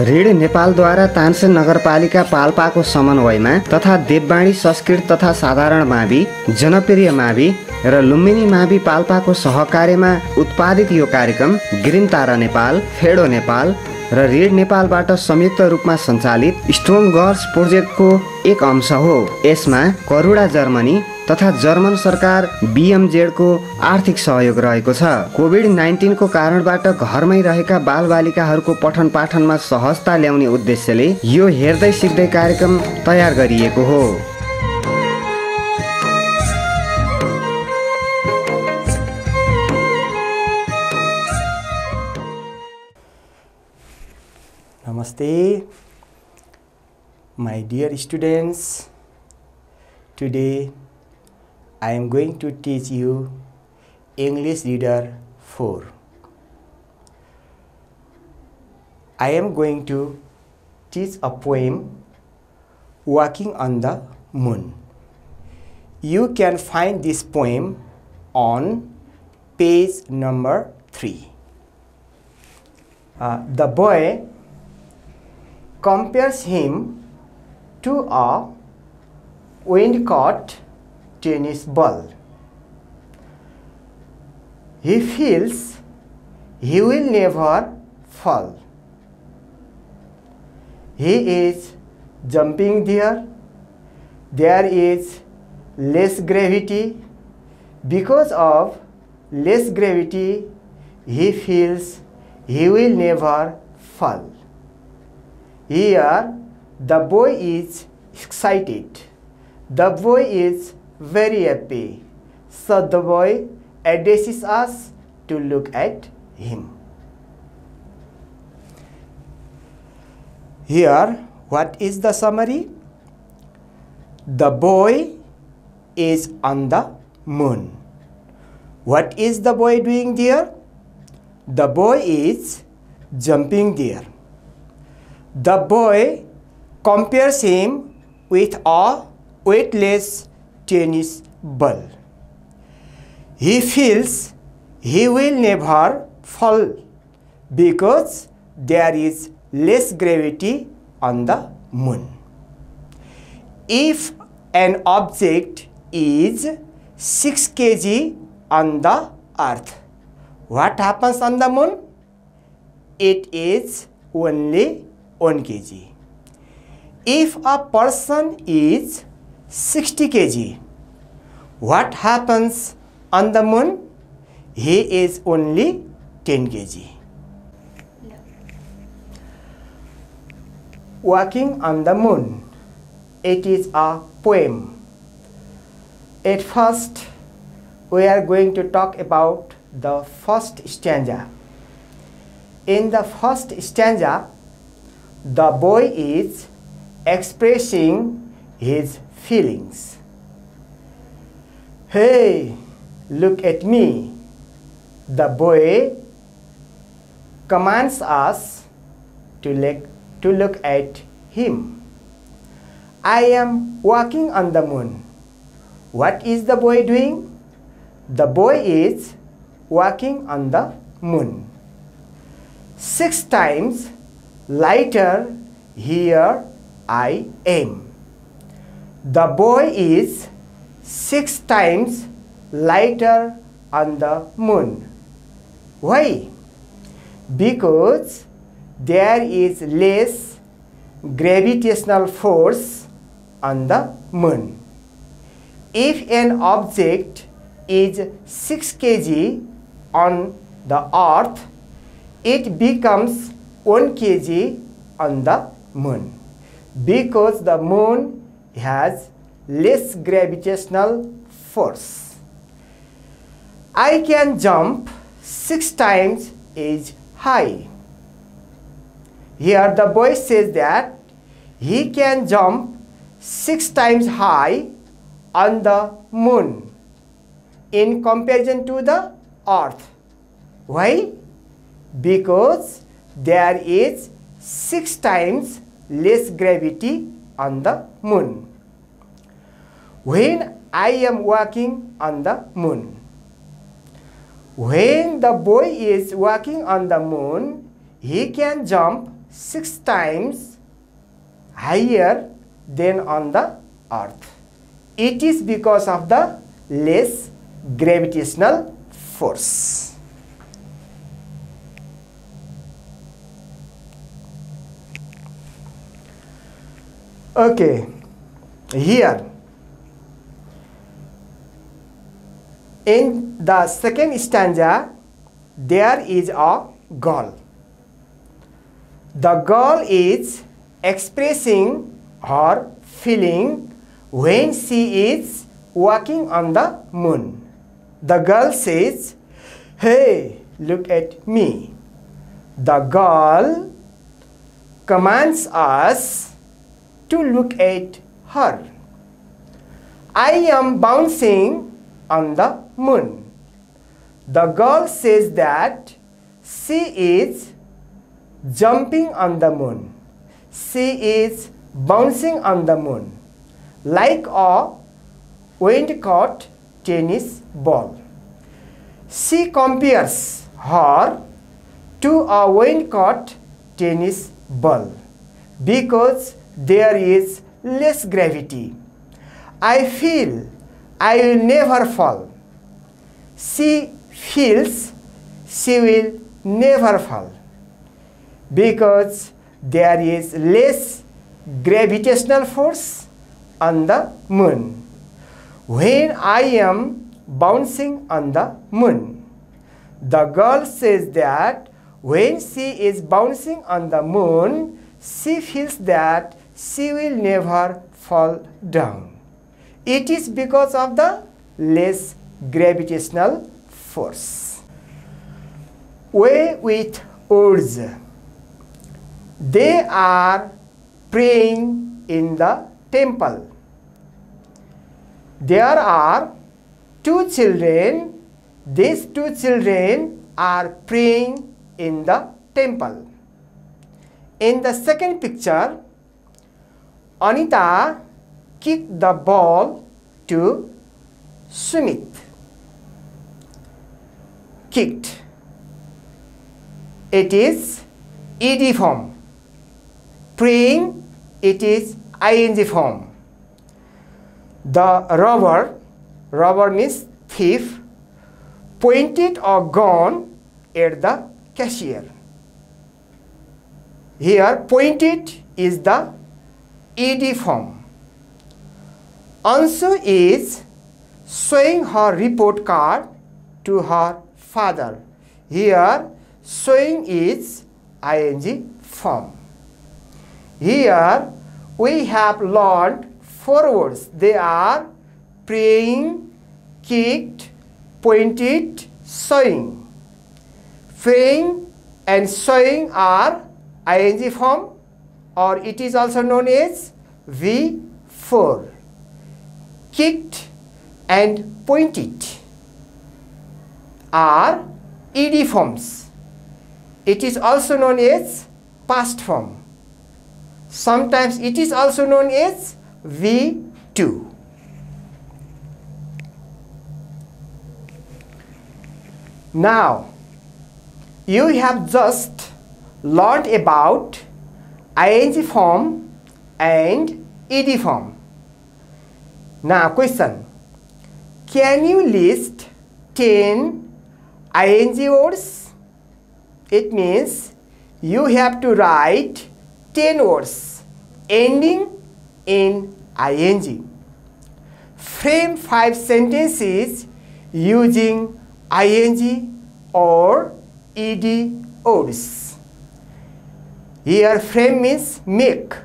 ऋड नेपालद्वारा तानसेन नगरपालिका पाल्पाको समन्वयमा तथा देववाणी संस्कृत तथा साधारण मावि, जनप्रिय मावि र लुम्बिनी मावि पाल्पाको सहकार्यमा उत्पादित यो कार्यक्रम ग्रिन तारा नेपाल, फेडो नेपाल र ऋड नेपालबाट संयुक्त रूपमा सञ्चालित स्ट्रोङ गर्ल्स प्रोजेक्टको एक अंश हो। यसमा करुडा जर्मनी तथा जर्मन सरकार BMZ-को आर्थिक सहयोग रहेको छ। कोभिड-19 को कारणबाट घरमै रहेका बालबालिकाहरूको पठन पाठनमा सहजता ल्याउने उद्देश्यले यो हेर्दै सिक्दै कार्यक्रम तयार गरिएको हो। Namaste, my dear students. Today I am going to teach you English Reader 4. I am going to teach a poem, Walking on the Moon. You can find this poem on page number 3. The boy compares him to a wind-caught tennis ball. He feels he will never fall. He is jumping there. There is less gravity. Because of less gravity, he feels he will never fall. Here, the boy is excited. The boy is very happy. So the boy addresses us to look at him. Here, what is the summary? The boy is on the moon. What is the boy doing there? The boy is jumping there. The boy compares him with a weightless tennis ball. He feels he will never fall because there is less gravity on the moon. If an object is 6 kg on the earth, what happens on the moon? It is only 1 kg. If a person is 60 kg, what happens on the moon? He is only 10 kg. Walking on the Moon. It is a poem. At first, we are going to talk about the first stanza. In the first stanza, the boy is expressing his feelings. Hey, look at me. The boy commands us to look at him. I am walking on the moon. What is the boy doing? The boy is walking on the moon. 6 times lighter, here I am. The boy is 6 times lighter on the moon. Why? Because there is less gravitational force on the moon. If an object is 6 kg on the earth, it becomes 1 kg on the moon, because the moon has less gravitational force. I can jump 6 times as high. Here the boy says that he can jump 6 times high on the moon in comparison to the earth. Why? Because there is 6 times less gravity on the moon. When I am walking on the moon, when the boy is walking on the moon, he can jump 6 times higher than on the earth. It is because of the less gravitational force. Okay, here in the second stanza there is a girl. The girl is expressing her feeling when she is walking on the moon. The girl says, "Hey, look at me." The girl commands us to look at her. "I am bouncing on the moon." The girl says that she is jumping on the moon. She is bouncing on the moon like a wind-caught tennis ball. She compares her to a wind-caught tennis ball because there is less gravity. "I feel I will never fall." She feels she will never fall because there is less gravitational force on the moon. "When I am bouncing on the moon," the girl says that when she is bouncing on the moon, she feels that she will never fall down. It is because of the less gravitational force. Way with words. They are praying in the temple. There are 2 children. These 2 children are praying in the temple. In the second picture, Anita kicked the ball to Sumit. Kicked. It is ed form. Praying, it is ing form. The robber means thief, pointed a gun at the cashier. Here pointed is the ed form. Ansu is showing her report card to her father. Here showing is ing form. Here we have learned 4 words. They are praying, kicked, pointed, showing. Praying and showing are ing form, or it is also known as V4. Kicked and pointed are ed forms. It is also known as past form. Sometimes it is also known as V2. Now, you have just learned about ing form and ed form. Now, question. Can you list 10 ing words? It means you have to write 10 words ending in ing. Frame 5 sentences using ing or ed words. Here frame means make.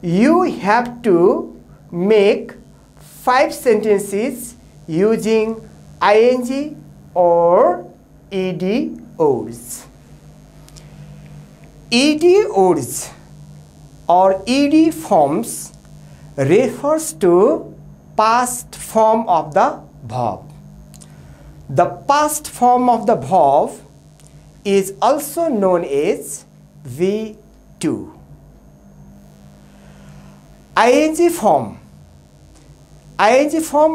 You have to make 5 sentences using ing or ed words. Ed words or ed forms refers to past form of the verb. The past form of the verb is also known as V2. ing form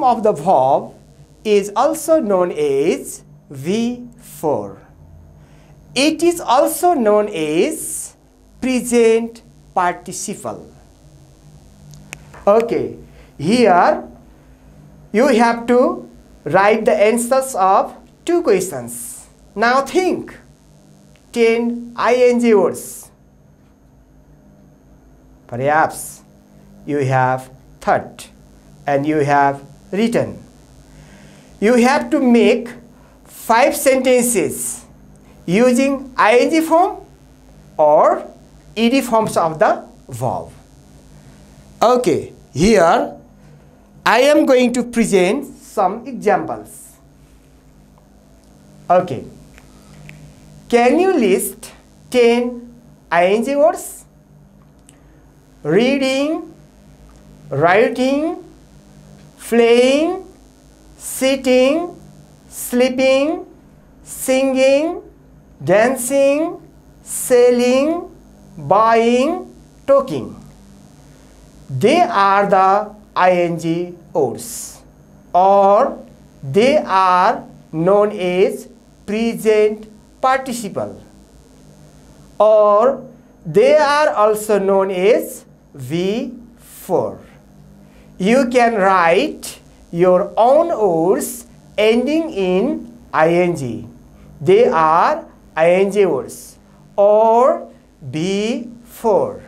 of the verb is also known as V4. It is also known as present participle. Okay, here you have to write the answers of 2 questions. Now think 10 ing words. Perhaps you have thought and you have written. You have to make 5 sentences using ing form or ed forms of the verb. Okay, here I am going to present some examples. Okay, can you list 10 ing words? Reading, writing, playing, sitting, sleeping, singing, dancing, selling, buying, talking. They are the ing words, or they are known as present participle, or they are also known as V4. You can write your own words ending in ing. They are ing words, or V4,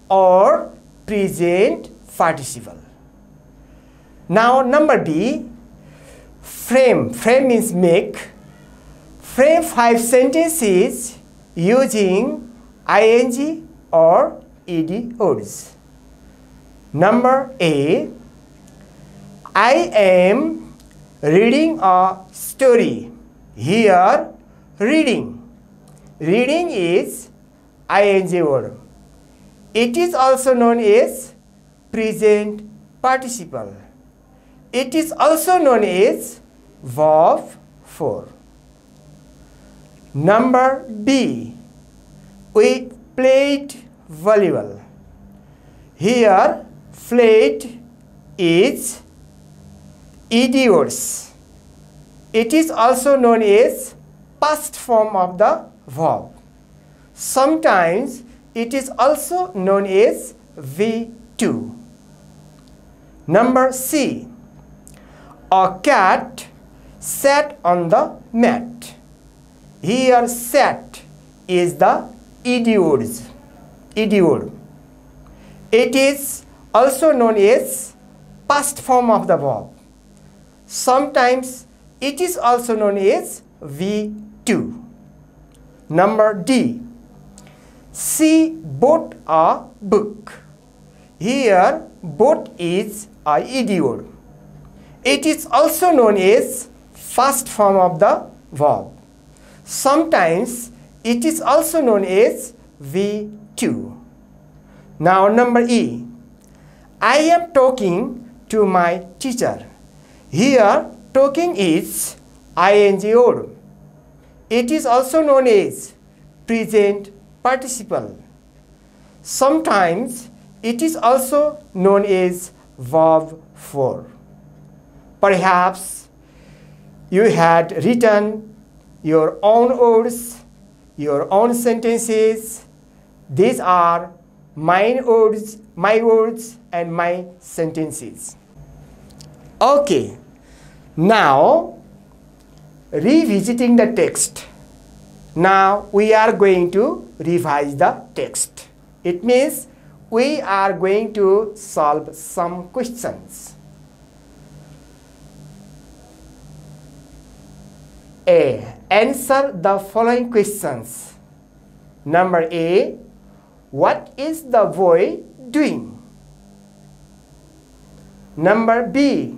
or present participle. Now number B, frame. Frame means make. Frame 5 sentences using ing or ed words. Number A, I am reading a story. Here, reading. Reading is ing word. It is also known as present participle. It is also known as verb 4. Number B, we played volleyball. Here, played is ed words. It is also known as past form of the verb. Sometimes it is also known as V2. Number C, a cat sat on the mat. Here sat is the ed words. Ed word. It is also known as past form of the verb. Sometimes it is also known as V2. Number D, she bought a book. Here bought is a ed word. It is also known as first form of the verb. Sometimes it is also known as V2. Now number E, I am talking to my teacher. Here talking is ing word. It is also known as present participle. Sometimes it is also known as verb 4. Perhaps you had written your own words, your own sentences. These are my words, and my sentences. Okay, now revisiting the text. Now we are going to revise the text. It means we are going to solve some questions. A. Answer the following questions. Number A, what is the boy doing? Number B,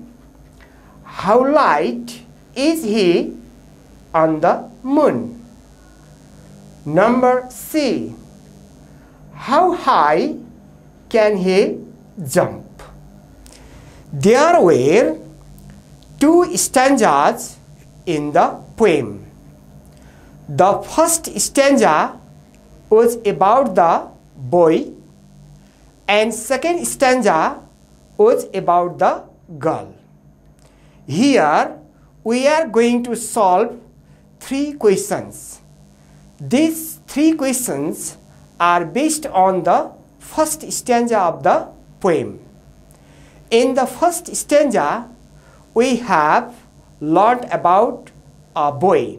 how light is he on the moon? Number C, how high can he jump? There were 2 stanzas in the poem. The first stanza was about the boy, and second stanza was about the girl. Here we are going to solve 3 questions. These 3 questions are based on the first stanza of the poem. In the first stanza, we have learned about a boy.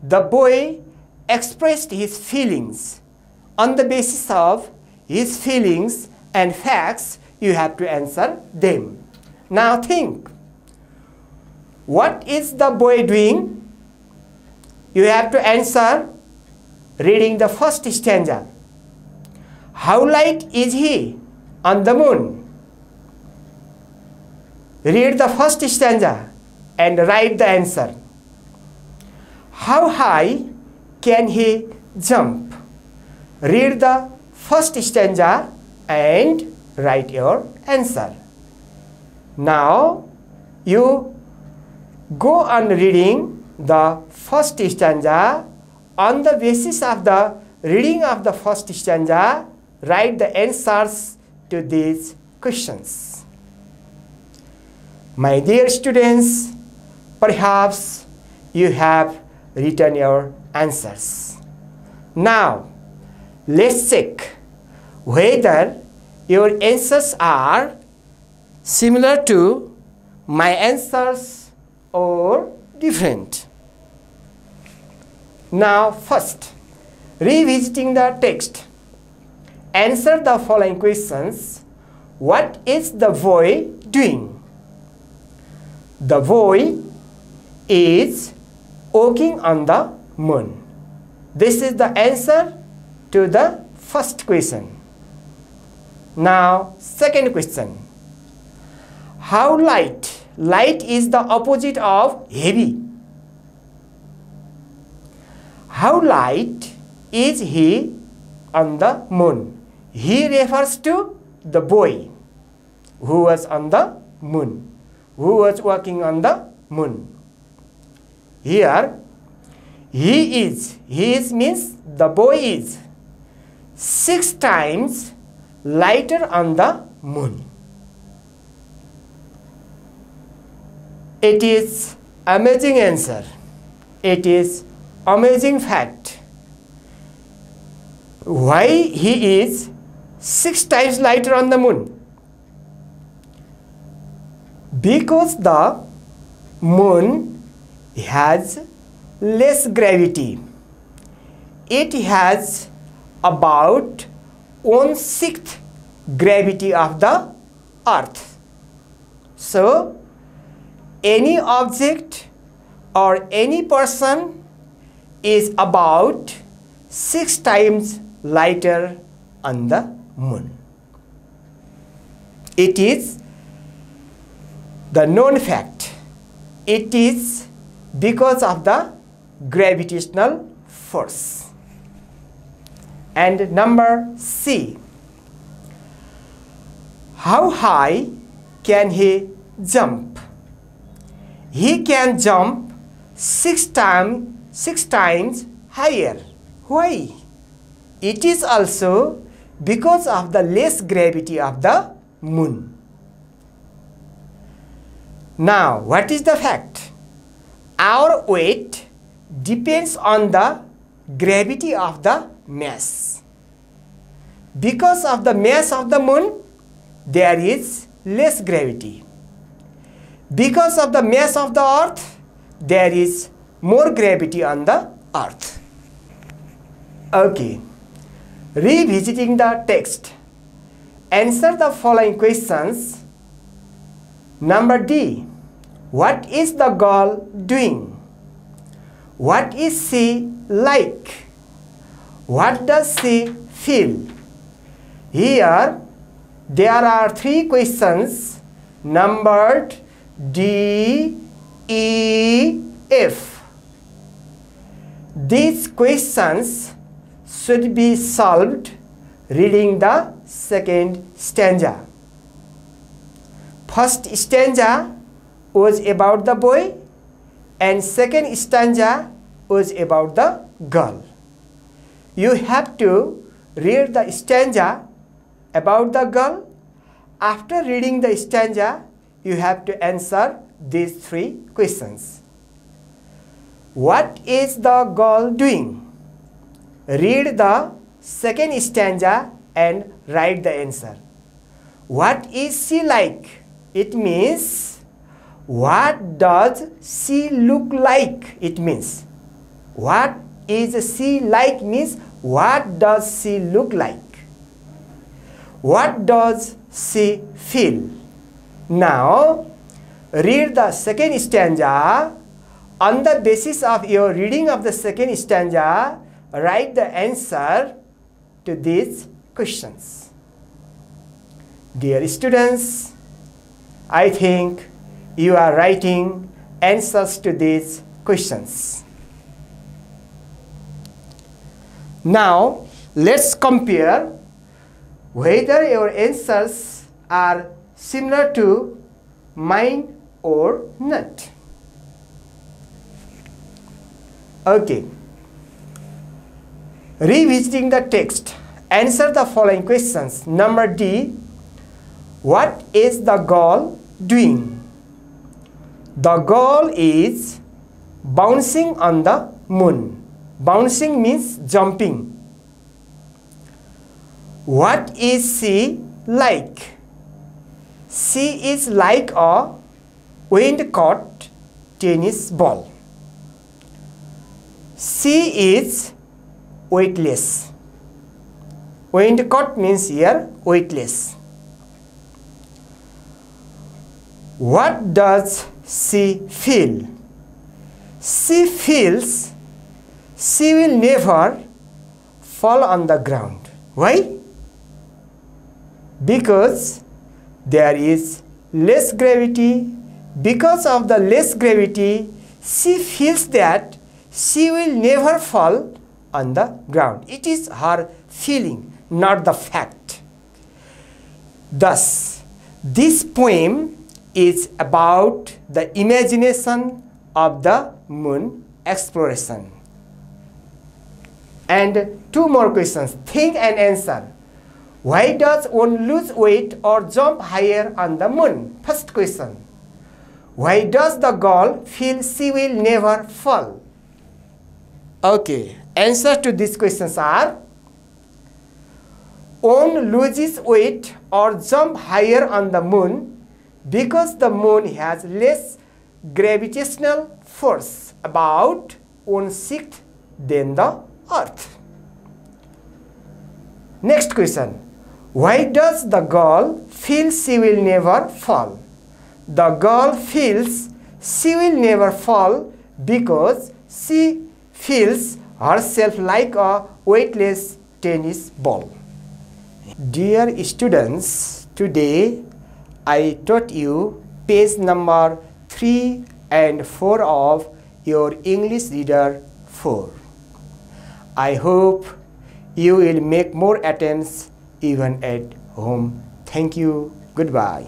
The boy expressed his feelings. On the basis of his feelings and facts, you have to answer them. Now think, what is the boy doing? You have to answer reading the first stanza. How light is he on the moon? Read the first stanza and write the answer. How high can he jump? Read the first stanza and write your answer. Now you go on reading the first stanza. On the basis of the reading of the first stanza, write the answers to these questions. My dear students, perhaps you have written your answers. Now, let's check whether your answers are similar to my answers or different. Now, first, revisiting the text. Answer the following questions. What is the boy doing? The boy is walking on the moon. This is the answer to the first question. Now, second question. How light? Light is the opposite of heavy. How light is he on the moon? He refers to the boy who was on the moon, who was walking on the moon. Here, he is means the boy is 6 times lighter on the moon. It is amazing answer. It is amazing fact. Why he is 6 times lighter on the moon? Because the moon has less gravity. It has about 1/6 gravity of the earth. So, any object or any person is about 6 times lighter on the moon. It is the known fact. It is because of the gravitational force. And number C. How high can he jump? He can jump 6 times higher. Why? It is also because of the less gravity of the moon. Now, what is the fact? Our weight depends on the gravity of the mass. Because of the mass of the moon, there is less gravity. Because of the mass of the earth, there is more gravity on the earth. Okay. Revisiting the text. Answer the following questions. Number D. What is the girl doing? What is she like? What does she feel? Here, there are 3 questions numbered D, E, F. These questions should be solved reading the second stanza. First stanza was about the boy and second stanza was about the girl. You have to read the stanza about the girl. After reading the stanza, you have to answer these 3 questions. What is the girl doing? Read the second stanza and write the answer. What is she like? It means, what does she look like? It means, what is she like means, what does she look like? What does she feel? Now, read the second stanza. On the basis of your reading of the second stanza, write the answer to these questions. Dear students, I think you are writing answers to these questions. Now, let's compare whether your answers are similar to mine or not. Okay. Revisiting the text, answer the following questions. Number D, what is the girl doing? The girl is bouncing on the moon. Bouncing means jumping. What is she like? She is like a wind-caught tennis ball. She is weightless. Wind-caught means here weightless. What does she feel? She feels she will never fall on the ground. Why? Because there is less gravity. Because of the less gravity, she feels that she will never fall on the ground. It is her feeling, not the fact. Thus, this poem is about the imagination of the moon exploration. And two more questions. Think and answer. Why does one lose weight or jump higher on the moon? First question. Why does the girl feel she will never fall? Okay, answer to these questions are, one loses weight or jump higher on the moon because the moon has less gravitational force, about 1/6 than the earth. Next question. Why does the girl feel she will never fall? The girl feels she will never fall because she feels herself like a weightless tennis ball. Dear students, today I taught you page number 3 and 4 of your English Reader 4. I hope you will make more attempts even at home. Thank you. Goodbye.